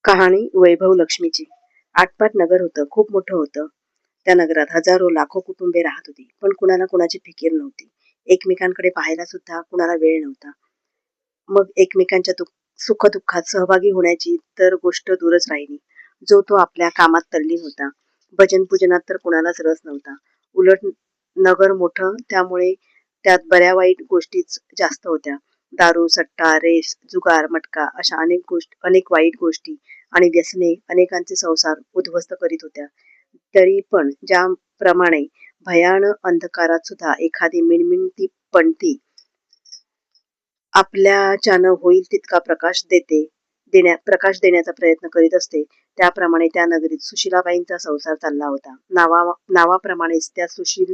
कहाणी वैभव लक्ष्मीची. आटपाट नगर होतं, खूप मोठं होतं. त्या नगरात हजारो लाखो कुटुंबे राहत होती, पण कुणाला कुणाची फिकीर नव्हती. एकमेकांकडे पाहायला सुद्धा कुणाला वेळ नव्हता. मग एकमेकांच्या सुखदुःखात सहभागी होण्याची तर गोष्ट दूरच राहिली. जो तो आपल्या कामात तल्लीन होता. भजन पूजनात तर कुणालाच रस नव्हता. उलट नगर मोठं त्यामुळे त्यात बऱ्या वाईट गोष्टीच जास्त होत्या. दारू, सट्टा, रेस, जुगार, मटका अशा अनेक वाईट गोष्टी आणि व्यसने अनेकांचे संसार उद्ध्वस्त करीत होत्या. तरी पण ज्याप्रमाणे भयान अंधकारात सुद्धा एखादी मिणमिणती पणती आपल्याच्यानं होईल तितका प्रकाश देण्याचा प्रयत्न करीत असते, त्याप्रमाणे त्या नगरीत सुशीलाबाईंचा संसार चालला होता. नावाप्रमाणेच त्या सुशील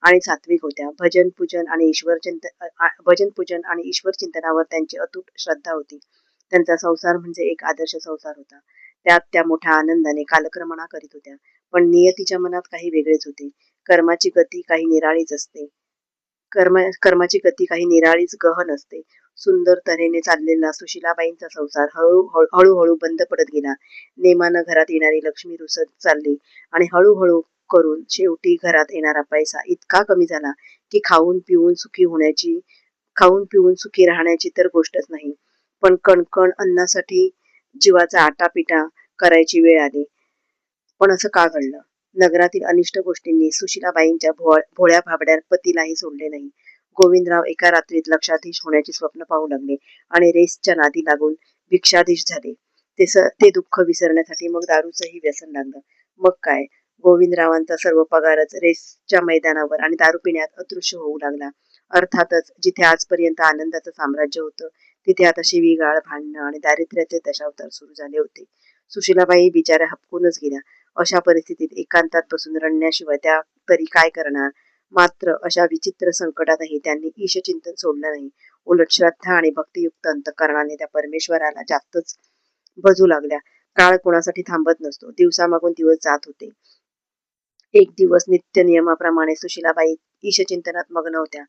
आणि सात्विक होत्या. भजन पूजन आणि ईश्वर चिंतनावर त्यांची अतूट श्रद्धा होती. त्यांचा संसार म्हणजे एक आदर्श संसार होता. त्यात त्या मोठ्या आनंदाने कालक्रमणा करीत होत्या. पण नियतीच्या मनात काही वेगळेच होते. कर्माची गती काही निराळीच असते. कर्माची गती काही निराळीच गहन असते. सुंदर तऱ्हेने चाललेला सुशीलाबाईंचा संसार हळूहळू बंद पडत गेला. नेमानं घरात येणारी लक्ष्मी रुसत चालली आणि हळूहळू करून शेवटी घरात येणारा पैसा इतका कमी झाला की खाऊन पिऊन सुखी राहण्याची तर गोष्टच नाही, पण कणकण अन्नासाठी जीवाचा आटापिटा करायची वेळ आली. पण असं का घडलं? नगरातील अनिष्ट गोष्टींनी सुशीलाबाईंच्या भोळ्या भाबड्या पतीलाही सोडले नाही. गोविंदराव एका रात्रीत लक्षाधीश होण्याची स्वप्न पाहू लागले आणि रेसच्या नादी लागून भिक्षाधीश झाले. ते दुःख विसरण्यासाठी मग दारूचंही व्यसन लागलं. मग काय, गोविंदरावांचा सर्व पगारच रेसच्या मैदानावर आणि दारू पिण्यात अदृश्य होऊ लागला. अर्थातच जिथे आजपर्यंत आनंदाचं साम्राज्य होतं, तिथे आता शिवीगाळ, भांडणं आणि दारिद्र्याचे दशावतार सुरू झाले होते. सुशीलाबाई बिचाऱ्या हबकूनच गेल्या. अशा परिस्थितीत एकांतात बसून रडण्याशिवाय त्या तरी काय करणार? मात्र अशा विचित्र संकटातही त्यांनी ईशचिंतन सोडलं नाही. उलट श्रद्धा आणि भक्तियुक्त अंतःकरणाने त्या परमेश्वराला जास्तच भजू लागल्या. काळ कोणासाठी थांबत नसतो. दिवसामागून दिवस जात होते. एक दिवस नित्य नियमाप्रमाणे सुशीलाबाई ईशचिंतनात मग्न होत्या.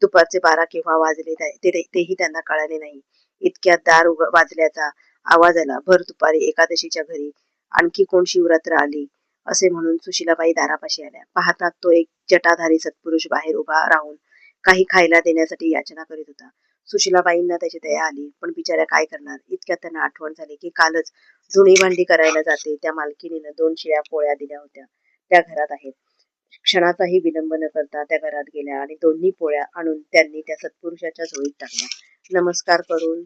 दुपारचे 12 केव्हा वाजले तेही त्यांना कळाले नाही. इतक्यात वाजल्याचा आवाज आला. भर दुपारी एकादशीच्या घरी आणखी कोण शिवरात्र आली असे म्हणून सुशीलाबाई दारापाशी आल्या. पाहतात तो एक जटाधारी सत्पुरुष बाहेर उभा राहून काही खायला देण्यासाठी याचना करीत होता. सुशीलाबाईंना त्याची दया आली, पण बिचाऱ्या काय करणार? इतक्यात त्यांना आठवण झाली की कालच धुणी भांडी करायला जाते त्या मालकिनीनं 2 शिळ्या पोळ्या दिल्या होत्या, त्या घरात आहेत. क्षणाचाही विलंब न करता त्या घरात गेल्या आणि दोन्ही पोळ्या आणून त्यांनी त्या सत्पुरुषाच्या झोळीत टाकल्या. नमस्कार करून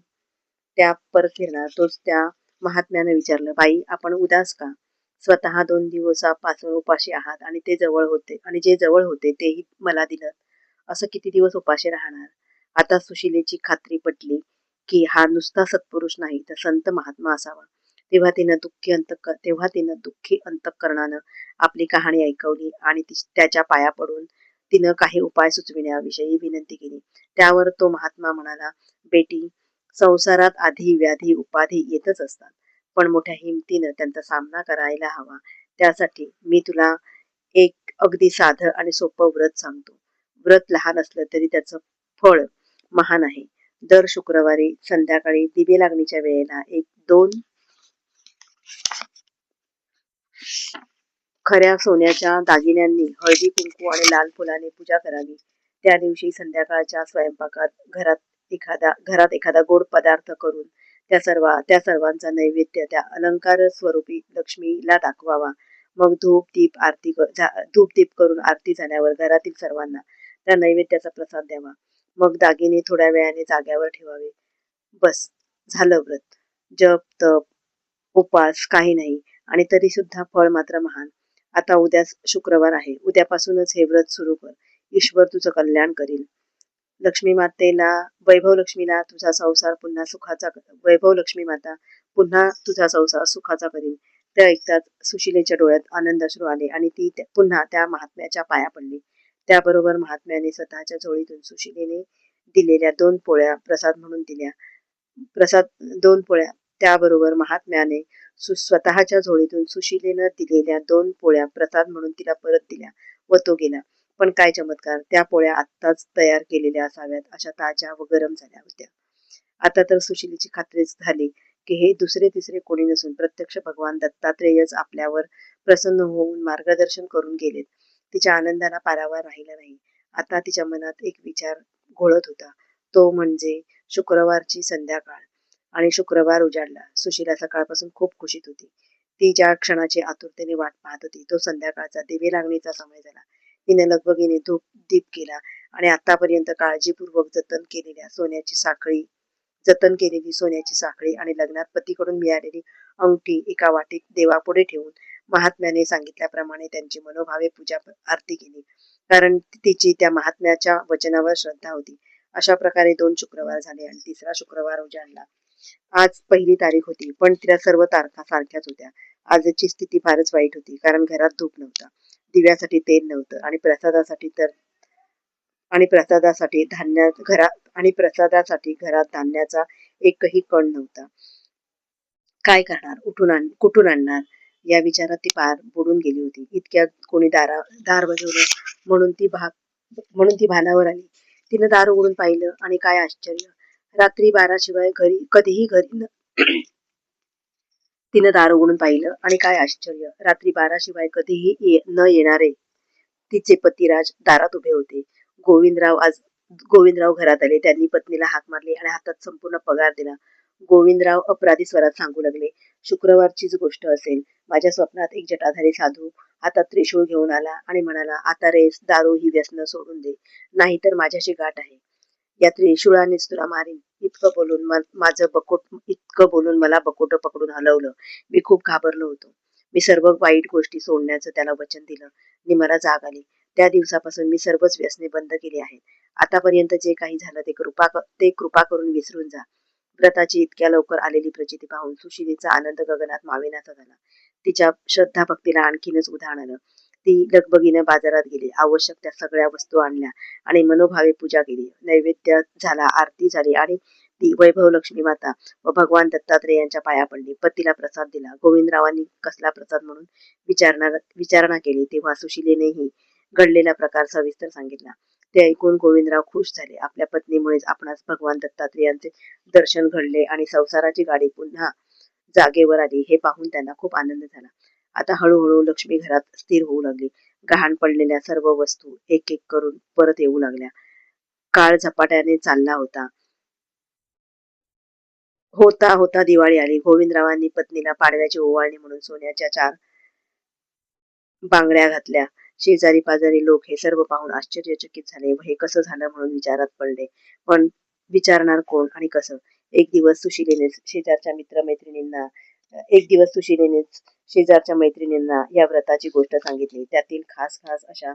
त्या परत फिरणार तोच त्या महात्म्यानं विचारलं, बाई आपण उदास का? स्वतः 2 दिवसापासून उपाशी आहात आणि जे जवळ होते तेही मला दिलं. असं किती दिवस उपाशी राहणार? आता सुशिलेची खात्री पटली की हा नुसता सत्पुरुष नाही तर संत महात्मा असावा. तेव्हा तिनं दुःखी अंतःकरणानं आपली कहाणी ऐकवली आणि त्याच्या पाया पडून तिनं काही उपाय सुचविण्याविषयी विनंती केली. त्यावर तो महात्मा म्हणाला, बेटी, संसारात आधी व्याधी उपाधी येतच असतात, पण मोठ्या हिमतीनं त्यांचा सामना करायला हवा. त्यासाठी मी तुला एक अगदी साधं आणि सोपं व्रत सांगतो. व्रत लहान असलं तरी त्याचं फळ महान आहे. दर शुक्रवारी संध्याकाळी दिवे लागणीच्या वेळेला 1-2 खऱ्या सोन्याच्या दागिन्यांनी हळदी कुंकू आणि लाल फुलाने पूजा करावी. त्या दिवशी संध्याकाळच्या स्वयंपाकात घरात एखादा गोड पदार्थ करून त्या सर्वांचा नैवेद्य त्या अलंकार स्वरूपी लक्ष्मीला दाखवावा. मग धूप दीप करून आरती झाल्यावर घरातील सर्वांना त्या नैवेद्याचा प्रसाद द्यावा. मग दागिने थोड्या वेळाने जाग्यावर ठेवावे. बस, झालं व्रत. जप तप उपास काही नाही आणि तरी सुद्धा फळ मात्र महान. आता उद्या शुक्रवार आहे. उद्यापासूनच हे व्रत सुरू कर. ईश्वर तुझं कल्याण करील. वैभव लक्ष्मीला तुझा संसार वैभव लक्ष्मी माता पुन्हा तुझा संसार सुखाचा करील. ते ऐकताच सुशिलेच्या डोळ्यात आनंदाश्रू आले आणि ती पुन्हा त्या महात्म्याच्या पाया पडली. त्याबरोबर महात्म्याने स्वतःच्या झोळीतून सुशिलेने दिलेल्या 2 पोळ्या प्रसाद म्हणून दिल्या. त्याबरोबर महात्म्याने स्वतःच्या झोळीतून सुशिलेनं दिलेल्या 2 पोळ्या प्रसाद म्हणून तिला परत दिल्या व तो गेला. पण काय चमत्कार, त्या पोळ्या आत्ताच तयार केलेल्या असाव्यात अशा ताज्या व गरम झाल्या होत्या. आता तर सुशिलेची खात्रीच झाली की हे दुसरे तिसरे कोणी नसून प्रत्यक्ष भगवान दत्तात्रेयच आपल्यावर प्रसन्न होऊन मार्गदर्शन करून गेलेत. तिच्या आनंदाला पारावार राहिला नाही. आता तिच्या मनात एक विचार घोळत होता, तो म्हणजे शुक्रवारची संध्याकाळ. आणि शुक्रवार उजाडला. सुशीला सकाळपासून खूप खुशीत होती. ती ज्या क्षणाची आतुरतेने वाट पाहत होती तो संध्याकाळचा दिवे लागणीचा समय झाला. तिने लगबगीने धूप दीप केला आणि आतापर्यंत काळजीपूर्वक जतन केलेली सोन्याची साखळी आणि लग्नात पतीकडून मिळालेली अंगठी एका वाटीत देवापुढे ठेवून महात्म्याने सांगितल्याप्रमाणे त्यांची मनोभावे पूजा आरती केली. कारण तिची त्या महात्म्याच्या वचनावर श्रद्धा होती. अशा प्रकारे 2 शुक्रवार झाले आणि 3रा शुक्रवार उजाडला. आज पहिली तारीख होती, पण तिला सर्व तारखा सारख्याच होत्या. आजची स्थिती फारच वाईट होती, कारण घरात धूप नव्हता, दिव्यासाठी तेल नव्हतं आणि प्रसादासाठी घरात धान्याचा एकही कण नव्हता. काय करणार, कुठून आणणार या विचारात ती पार बुडून गेली होती. इतक्यात कोणी दार वाजवलं म्हणून ती भानावर आली. तिनं दार उघडून पाहिलं आणि काय आश्चर्य, रात्री 12 शिवाय तिनं दार उघडून पाहिलं आणि काय आश्चर्य, रात्री 12 शिवाय कधीही न येणारे तिचे पतिराज दारात उभे होते. गोविंदराव घरात आले. त्यांनी पत्नीला हाक मारली आणि हातात संपूर्ण पगार दिला. गोविंदराव अपराधी स्वरात सांगू लागले, शुक्रवारचीच गोष्ट असेल. माझ्या स्वप्नात एक जटाधारी साधू हातात त्रिशूळ घेऊन आला आणि म्हणाला, आता रेस दारू ही व्यसन सोडून दे, नाहीतर माझ्याशी गाठ आहे. या त्रिशूळानेच तुला मारीन. इतकं बोलून मला बकोट पकडून हलवलं. मी खूप घाबरलो होतो. मी सर्व वाईट गोष्टी सोडण्याचं त्याला वचन दिलं आणि मला जाग आली. त्या दिवसापासून मी सर्वच व्यसने बंद केली आहेत. आतापर्यंत जे काही झालं ते कृपा करून विसरून जा. व्रताची इतक्या लवकर आलेली प्रचिती पाहून सुशिलीचा आनंद गगनात मावेनासा झाला. तिच्या श्रद्धा भक्तीला आणखीनच उधाण आलं. ती लगबगीनं बाजारात गेली, आवश्यक त्या सगळ्या वस्तू आणल्या आणि मनोभावे पूजा केली. नैवेद्य झाला, आरती झाली आणि ती वैभव लक्ष्मी माता व भगवान दत्तात्रेयांच्या पाया पडली. पतीला प्रसाद दिला. गोविंदरावांनी कसला प्रसाद म्हणून विचारणा केली, तेव्हा सुशिलेनेही घडलेला प्रकार सविस्तर सांगितला. ते ऐकून गोविंदराव खुश झाले. आपल्या पत्नीमुळेच आपणास भगवान दत्तात्रेयांचे दर्शन घडले आणि संसाराची गाडी पुन्हा जागेवर आली हे पाहून त्यांना खूप आनंद झाला. आता हळूहळू लक्ष्मी घरात स्थिर होऊ लागली. गहाण पडलेल्या सर्व वस्तू एक एक करून परत येऊ लागल्या. काळ झपाट्याने चालला होता. होता होता दिवाळी आली. गोविंदरावांनी पत्नीला पाडव्याची ओवाळणी म्हणून सोन्याच्या 4 बांगड्या घातल्या. शेजारी पाजारी लोक हे सर्व पाहून आश्चर्यचकित झाले व हे कसं झालं म्हणून विचारात पडले. पण विचारणार कोण आणि कसं? एक दिवस सुशिलेनेच शेजारच्या मैत्रिणींना या व्रताची गोष्ट सांगितली. त्यातील खास खास अशा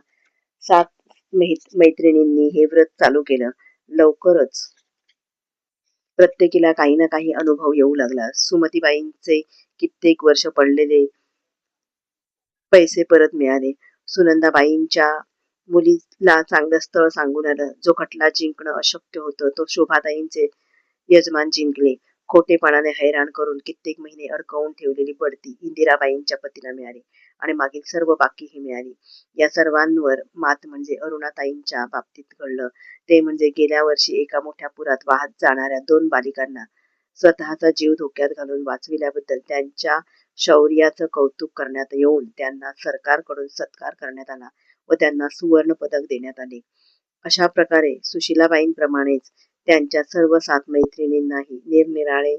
7 मैत्रिणींनी हे व्रत चालू केलं. लवकरच प्रत्येकीला काही ना काही अनुभव येऊ लागला. सुमतीबाईंचे कित्येक वर्ष पडलेले पैसे परत मिळाले. सुनंदाबाईंच्या मुलीला चांगलं स्थळ सांगून आलं. जो खटला जिंकणं अशक्य होतं तो शोभाताईंचे यजमान जिंकले. खोटेपणाने हैराण करून कित्येक महिने अडकवून ठेवलेली बढती इंदिराबाईंच्या पतीला मिळाली आणि मागील सर्व बाकीही मिळाली. या सर्वांवर मात म्हणजे अरुणाताईंच्या बाबतीत घडलं ते म्हणजे गेल्या वर्षी एका मोठ्या पुरात वाहत जाणाऱ्या 2 बालिकांना स्वतःचा जीव धोक्यात घालून वाचविल्याबद्दल त्यांच्या शौर्याचं कौतुक करण्यात येऊन त्यांना सरकारकडून सत्कार करण्यात आला व त्यांना सुवर्ण पदक देण्यात आले. अशा प्रकारे सुशीलाबाईंप्रमाणेच त्यांच्या सर्व 7 मैत्रिणींनाही निरनिराळ्या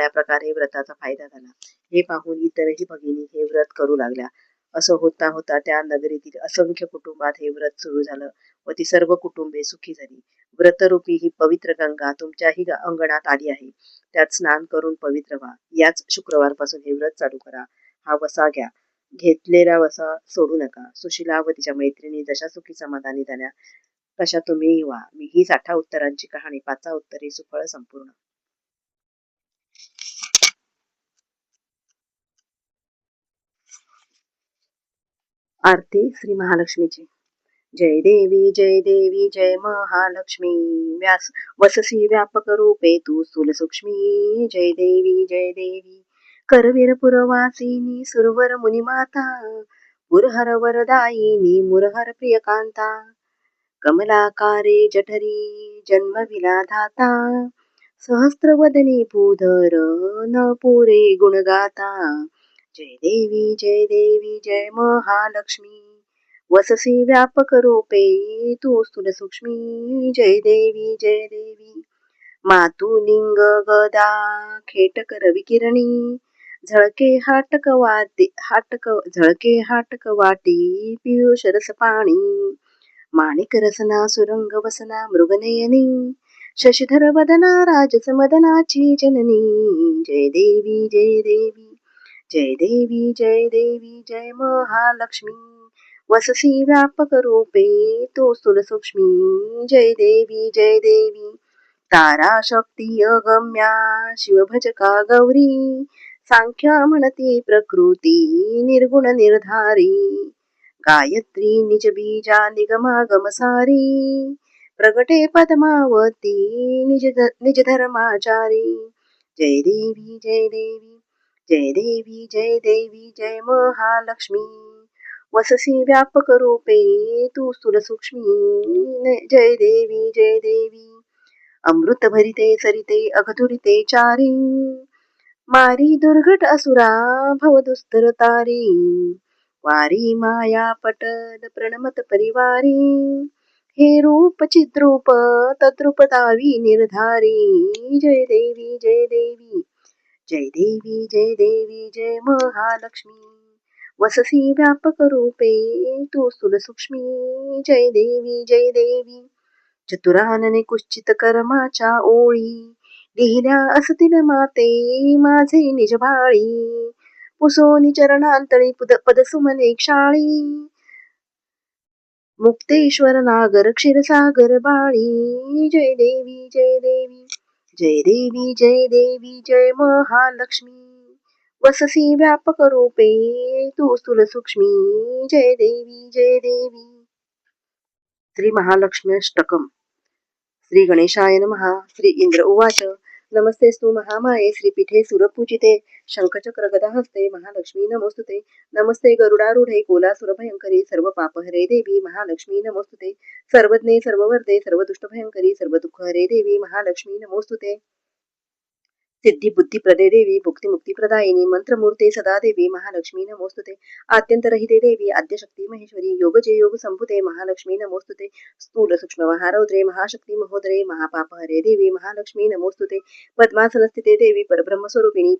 प्रकारे व्रताचा फायदा झाला. हे पाहून इतरही भगिनी हे व्रत करू लागल्या. असं होता होता त्या नगरीतील असंख्य कुटुंबात हे व्रत सुरू झालं व ती सर्व कुटुंबे सुखी झाली. व्रतरूपी ही पवित्र गंगा तुमच्याही अंगणात आली आहे. त्यात स्नान करून पवित्र व्हा. याच शुक्रवारपासून हे व्रत चालू करा. हा वसा घ्या. घेतलेला वसा सोडू नका. सुशीला व तिच्या मैत्रिणी जशा सुखी समाधानी झाल्या तशा तुम्हीही व्हा. मी ही 60 उत्तरांची कहाणी 5 उत्तरे सुफळ संपूर्ण. आरती श्री महालक्ष्मीची. जय देवी जय महालक्ष्मी. वससी व्यापक रूपे तू स्थूल सूक्ष्मी. जय देवी करवीर पुरवासिनी सुरवर मुनिमाता. पुरहर वरदायिनी मुरहर प्रियकांता. कमलाकारे जठरी जन्मविला धाता. सहस्रवदनी भूधर न पुरे गुणगाता. जय देवी जय महालक्ष्मी. वससी व्यापक रूपे तू स्थूल सूक्ष्मी. जय देवी मातुलिंग गदा खेटकर विकिरणी. झळके हाटक वाटी पियुष रस पाणी. माणिक रसना सुरंग वसना मृगनयनी. शशिधर वदना राजस मदनाची जननी. जय देवी जय महालक्ष्मी. वससी व्यापक रूपे तो स्थूल सूक्ष्मी. जय देवी तारा शक्ती अगम्या शिवभजका गौरी. सांख्या म्हणती प्रकृती निर्गुण निर्धारी. गायत्री निज बीजा निगमागम सारी. प्रगटे पद्मावती निज धर्माचारी. जय देवी जय महालक्ष्मी. वससी व्यापक रूपे तू स्थूल सूक्ष्मी. जय देवी अमृत भरिते सरिते अघधुरिते चारी. मारी दुर्घट असुरा भवदुस्तर तारी. वारी माया पटल प्रणमत परिवारी. हे रूप चिद्रूप तद्रूप दावी निर्धारी. जय देवी जय महालक्ष्मी. वससी व्यापक रूपे तू स्थूल सूक्ष्मी. जय देवी चतुरानने कुश्चित कर्माच्या ओळी. लिहिल्या असतील माते माझे निज भाळी. पुसोनी चरणांतळी पदसुमने क्षाळी. मुक्तेश्वर नागर क्षीरसागर बाळी. जय देवी जय महालक्ष्मी. वससी व्यापक रूपे तू स्थूल सूक्ष्मी. जय देवी श्री महालक्ष्म्यष्टकम्. श्री गणेशाय नमः. श्री इंद्र उवाच नमस्तेस्तु महामाये श्रीपीठे सुरपूजिते. शंखचक्र गदाहस्ते महालक्ष्मी नमोस्तुते. नमस्ते गरुडारूढे कोलासुरभयंकरी. सर्व पापहरे देवी महालक्ष्मी नमोस्तुते. सर्वज्ञे सर्ववर्धे सर्वदुष्टभयंकरी. सर्व दुःखहरे देवी महालक्ष्मी नमोस्तुते. सिद्धी बुद्धी प्रदे देवी भुक्ती मुक्ती प्रदायिनी. मंत्रमूर्ते सदा देवी महालक्ष्मी नमोस्तुते. आद्यंतरहिते देवी आद्यशक्ती महेश्वरी. योगजे योग संभुते महालक्ष्मी नमोस्तुते. स्थूल सूक्ष्म महारौद्रे महाशक्ती महोदरे. महापापहरे देवी महालक्ष्मी नमोस्तुते. पद्मासनस्थिते देवी परब्रह्मस्वरूपिणी.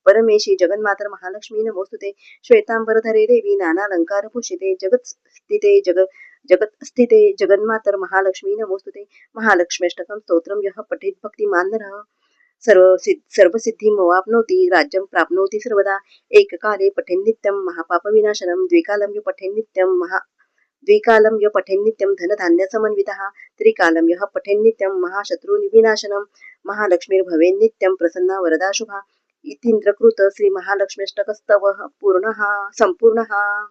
परमेशी जगन्मातर महालक्ष्मी नमोस्तुते. श्वेतांबरधरे देवी नानालंकार भूषिते. जगत स्थिते जगन्मातर महालक्ष्मी नमोस्तुते. महालक्ष्म्यष्टकं स्तोत्रं यः पठेत् भक्तिमान् नरः सर्वसिद्धिं वाप्नोति राज्यं प्राप्नोति सर्वदा. एककाले पठेन्नित्यं महापापविनाशनं. द्विकालं यः पठेन्नित्यं धनधान्यसमन्वितः. त्रिकालं यः पठेन्नित्यं महाशत्रुविनाशनं. महालक्ष्मीर्भवेन्नित्यं प्रसन्ना वरदा शुभा. इतीन्द्रकृत श्री महालक्ष्म्यष्टकस्तवः संपूर्णः.